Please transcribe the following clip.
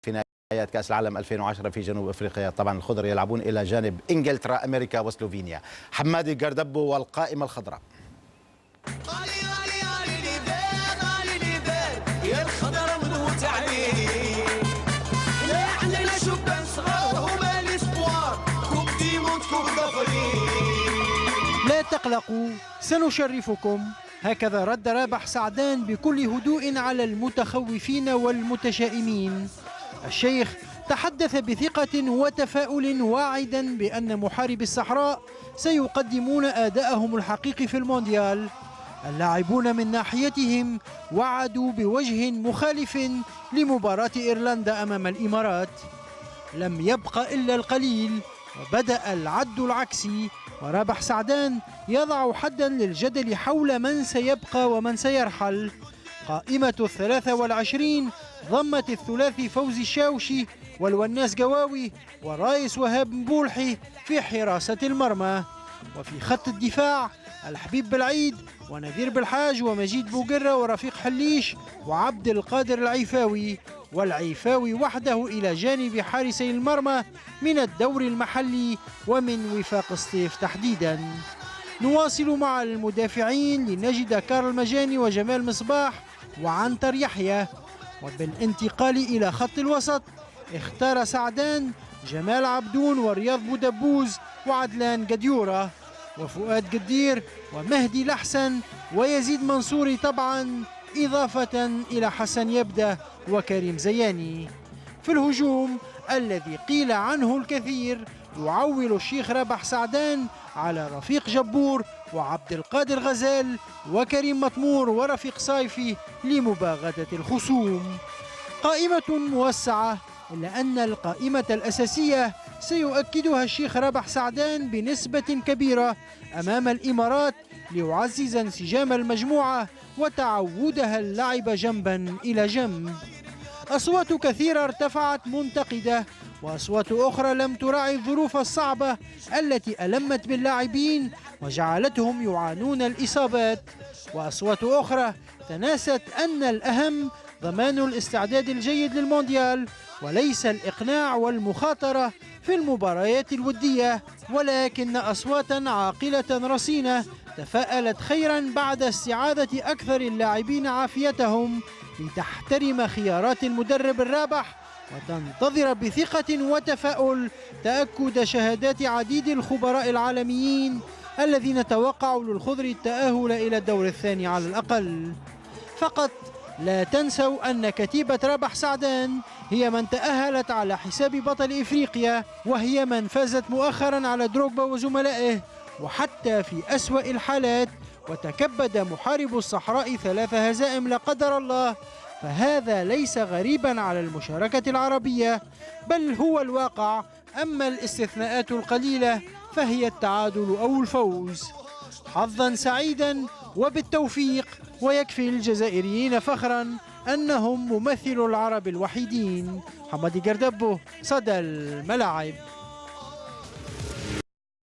في نهايات كأس العالم 2010 في جنوب أفريقيا. طبعا الخضر يلعبون إلى جانب إنجلترا، أمريكا وسلوفينيا. حمادي جردبو والقائمة الخضراء. لا تقلقوا سنشرفكم، هكذا رد رابح سعدان بكل هدوء على المتخوفين والمتشائمين. الشيخ تحدث بثقة وتفاؤل واعدا بأن محاربي الصحراء سيقدمون أداءهم الحقيقي في المونديال. اللاعبون من ناحيتهم وعدوا بوجه مخالف لمباراة إيرلندا أمام الإمارات. لم يبق إلا القليل وبدأ العد العكسي، ورابح سعدان يضع حدا للجدل حول من سيبقى ومن سيرحل. قائمة 23 ضمت الثلاثي فوزي الشاوشي والوناس قواوي ورايس وهاب مبولحي في حراسة المرمى، وفي خط الدفاع الحبيب بالعيد ونذير بالحاج ومجيد بوقرة ورفيق حليش وعبد القادر العيفاوي، والعيفاوي وحده إلى جانب حارسي المرمى من الدوري المحلي ومن وفاق الصيف تحديدا. نواصل مع المدافعين لنجد كارل مجاني وجمال مصباح وعنتر يحيى، وبالانتقال إلى خط الوسط اختار سعدان جمال عبدون ورياض بودبوز وعدلان قديورة وفؤاد قدير ومهدي لحسن ويزيد منصوري، طبعا إضافة إلى حسن يبدأ وكريم زياني. في الهجوم الذي قيل عنه الكثير يعول الشيخ رابح سعدان على رفيق جبور وعبد القادر غزال وكريم مطمور ورفيق صايفي لمباغتة الخصوم. قائمة موسعة، إلا أن القائمة الأساسية سيؤكدها الشيخ رابح سعدان بنسبة كبيرة أمام الإمارات ليعزز انسجام المجموعة وتعودها اللعب جنبا إلى جنب. أصوات كثيرة ارتفعت منتقدة، وأصوات أخرى لم تراعي الظروف الصعبة التي ألمت باللاعبين وجعلتهم يعانون الإصابات، وأصوات أخرى تناست أن الأهم ضمان الاستعداد الجيد للمونديال وليس الإقناع والمخاطرة في المباريات الودية. ولكن أصواتا عاقلة رصينة تفاءلت خيرا بعد استعادة أكثر اللاعبين عافيتهم لتحترم خيارات المدرب الرابح وتنتظر بثقة وتفاؤل تأكد شهادات عديد الخبراء العالميين الذين توقعوا للخضر التأهل إلى الدور الثاني على الأقل. فقط لا تنسوا أن كتيبة رابح سعدان هي من تأهلت على حساب بطل إفريقيا، وهي من فازت مؤخرا على دروغبا وزملائه، وحتى في أسوأ الحالات وتكبد محارب الصحراء 3 هزائم لا قدر الله، فهذا ليس غريبا على المشاركة العربية بل هو الواقع. أما الاستثناءات القليلة فهي التعادل أو الفوز. حظا سعيدا وبالتوفيق، ويكفي الجزائريين فخرا أنهم ممثل العرب الوحيدين. حمادي جردبو، صدى الملاعب.